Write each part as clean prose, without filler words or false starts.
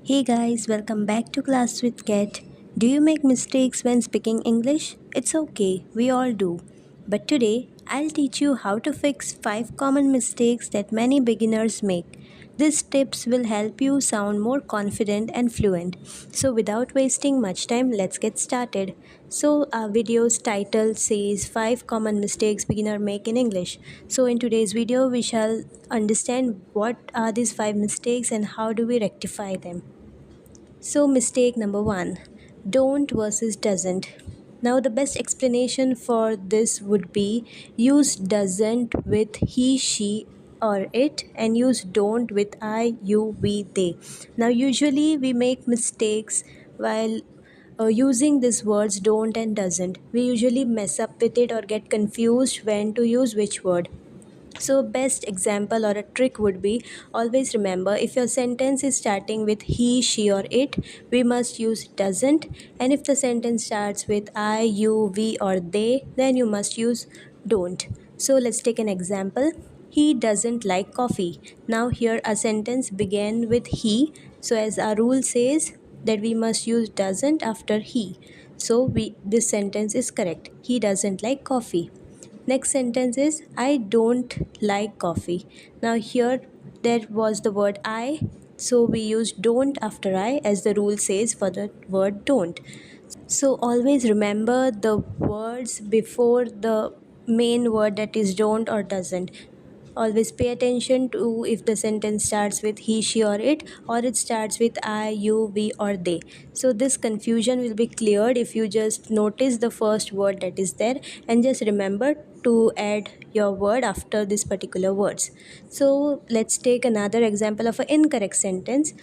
Hey guys, welcome back to Class with Cat. Do you make mistakes when speaking English? It's okay, we all do. But today, I'll teach you how to fix 5 common mistakes that many beginners make. These tips will help you sound more confident and fluent. So, without wasting much time, let's get started. So, our video's title says 5 common mistakes beginner make in English. So, in today's video, we shall understand what are these 5 mistakes and how do we rectify them. So, mistake number one, don't versus doesn't. Now, the best explanation for this would be use doesn't with he, she, or it, and use don't with I, you, we, they. Now, usually we make mistakes while using these words don't and doesn't. We usually mess up with it or get confused when to use which word. So, best example or a trick would be always remember if your sentence is starting with he, she, or it, we must use doesn't, and if the sentence starts with I, you, we, or they, then you must use don't. So, let's take an example. He doesn't like coffee. Now, here a sentence began with he, so as our rule says that we must use doesn't after he. So, this sentence is correct. He doesn't like coffee. Next sentence is I don't like coffee. Now here there was the word I, so we use don't after I as the rule says for the word don't. So always remember the words before the main word, that is don't or doesn't. Always pay attention to if the sentence starts with he, she, or it starts with I, you, we, or they. So this confusion will be cleared if you just notice the first word that is there and just remember to add your word after these particular words. So let's take another example of an incorrect sentence.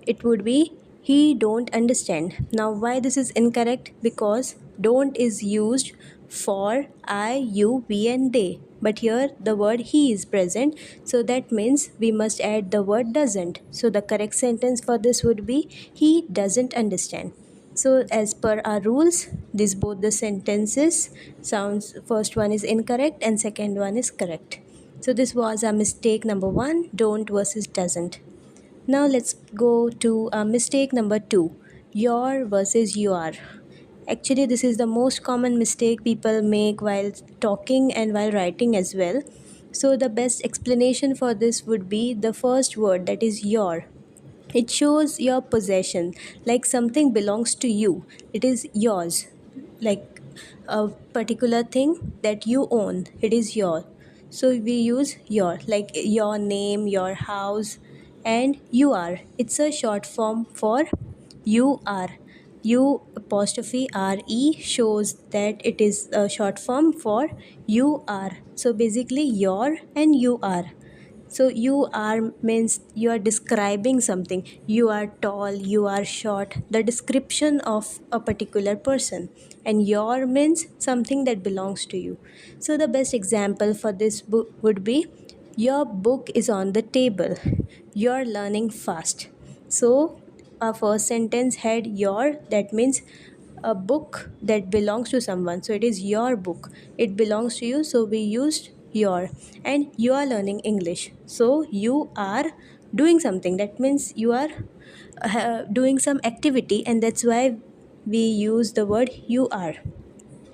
It would be he don't understand. Now why this is incorrect? Because don't is used for I, you, we, and they, but here the word he is present, so that means we must add the word doesn't. So the correct sentence for this would be he doesn't understand. So as per our rules, these both the sentences sounds, first one is incorrect and second one is correct. So this was our mistake number 1, don't versus doesn't. Now let's go to mistake number 2, your versus you are. Actually, this is the most common mistake people make while talking and while writing as well. So, the best explanation for this would be the first word, that is your. It shows your possession, like something belongs to you. It is yours, like a particular thing that you own. It is your. So we use your, like your name, your house, and you are. It's a short form for you are. You apostrophe re shows that it is a short form for you are. So basically, your and you are. So you are means you are describing something. You are tall, you are short, the description of a particular person. And your means something that belongs to you. So the best example for this book would be your book is on the table. You're learning fast. So our first sentence had your, that means a book that belongs to someone, so it is your book, it belongs to you, so we used your. And you are learning English, so you are doing something, that means you are doing some activity, and that's why we use the word you are.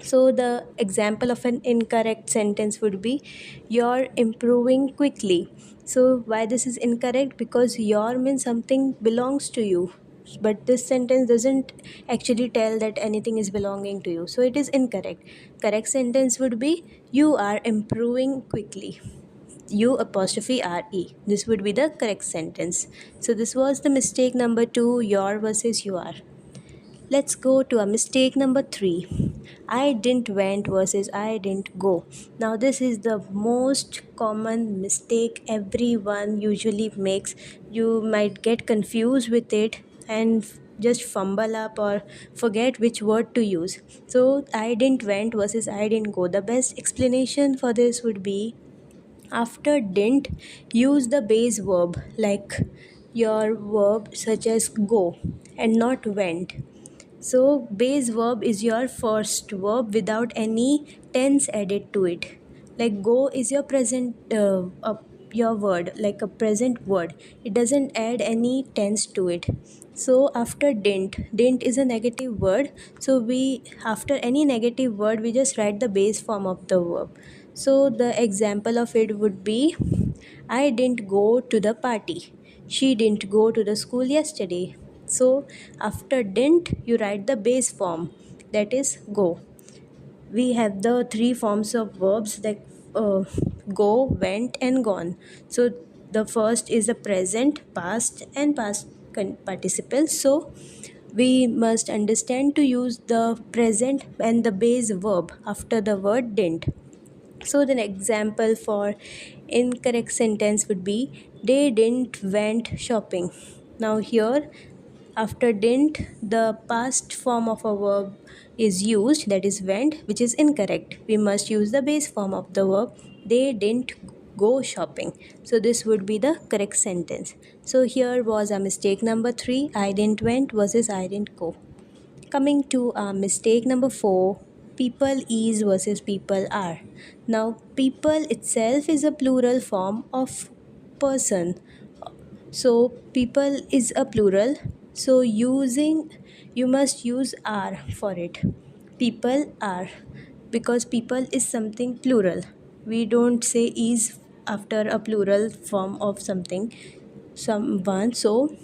So the example of an incorrect sentence would be you're improving quickly. So why this is incorrect? Because your means something belongs to you. But this sentence doesn't actually tell that anything is belonging to you. So it is incorrect. Correct sentence would be you are improving quickly. You apostrophe re. This would be the correct sentence. So this was the mistake number 2, your versus you are. Let's go to a mistake number 3. I didn't went versus I didn't go. Now, this is the most common mistake everyone usually makes. You might get confused with it and just fumble up or forget which word to use. So, I didn't went versus I didn't go. The best explanation for this would be after didn't, use the base verb like your verb such as go and not went. So, base verb is your first verb without any tense added to it. Like go is your present your word, like a present word. It doesn't add any tense to it. So after didn't is a negative word. So we, after any negative word, we just write the base form of the verb. So the example of it would be, I didn't go to the party. She didn't go to the school yesterday. So after didn't, you write the base form, that is go. We have the three forms of verbs, like uh, go, went, and gone. So the first is the present, past, and past participle. So we must understand to use the present and the base verb after the word didn't. So the example for incorrect sentence would be, they didn't went shopping. Now here, after didn't, the past form of a verb is used, that is went, which is incorrect. We must use the base form of the verb, they didn't go shopping. So this would be the correct sentence. So here was a mistake number 3, I didn't went versus I didn't go. Coming to mistake number 4, people is versus people are. Now, people itself is a plural form of person. So, people is a plural. So, you must use are for it. People are, because people is something plural. We don't say is after a plural form of someone. So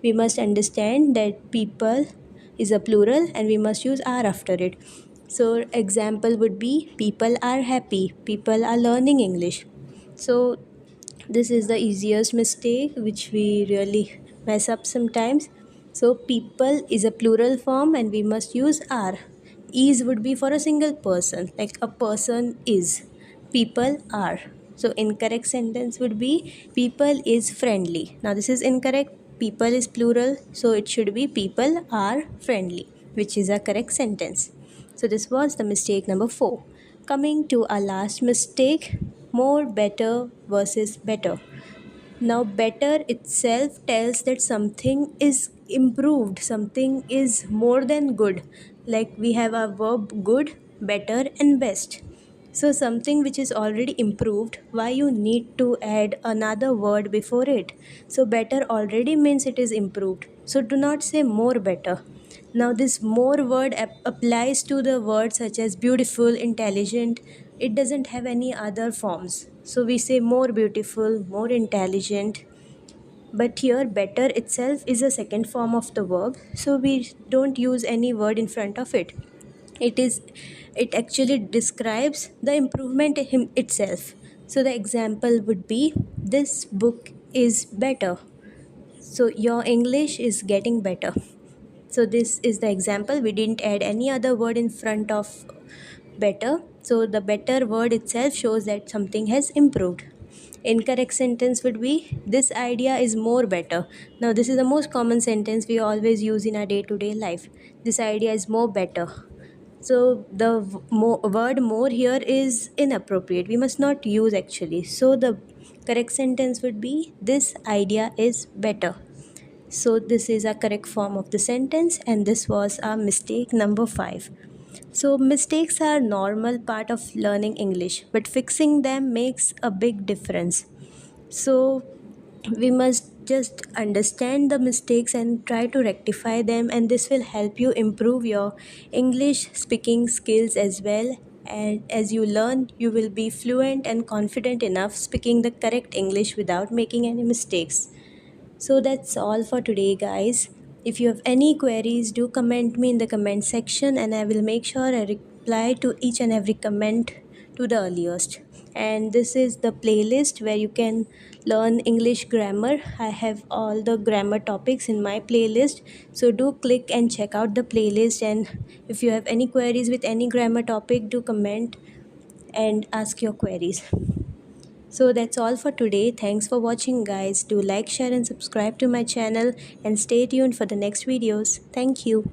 we must understand that people is a plural and we must use are after it. So example would be, people are happy, people are learning English. So this is the easiest mistake which we really mess up sometimes. So people is a plural form and we must use are. Is would be for a single person, like a person is. People are. So incorrect sentence would be, people is friendly. Now this is incorrect. People is plural, so it should be people are friendly, which is a correct sentence. So this was the mistake number 4. Coming to our last mistake, more, better versus better. Now, better itself tells that something is improved, something is more than good. Like we have a verb good, better, and best. So, something which is already improved, why you need to add another word before it? So, better already means it is improved. So, do not say more better. Now, this more word applies to the words such as beautiful, intelligent. It doesn't have any other forms. So, we say more beautiful, more intelligent. But here, better itself is a second form of the verb. So, we don't use any word in front of it. It actually describes the improvement itself. So, the example would be, this book is better. So, your English is getting better. So this is the example. We didn't add any other word in front of better. So the better word itself shows that something has improved. Incorrect sentence would be, this idea is more better. Now this is the most common sentence we always use in our day-to-day life. This idea is more better. So the word more here is inappropriate. We must not use actually. So the correct sentence would be, this idea is better. So this is a correct form of the sentence, and this was our mistake number 5. So mistakes are normal part of learning English, but fixing them makes a big difference. So we must just understand the mistakes and try to rectify them, and this will help you improve your English speaking skills as well. And as you learn, you will be fluent and confident enough speaking the correct English without making any mistakes. So that's all for today, guys. If you have any queries, do comment me in the comment section and I will make sure I reply to each and every comment to the earliest. And this is the playlist where you can learn English grammar. I have all the grammar topics in my playlist. So do click and check out the playlist. And if you have any queries with any grammar topic, do comment and ask your queries. So that's all for today. Thanks for watching, guys. Do like, share and subscribe to my channel and stay tuned for the next videos. Thank you.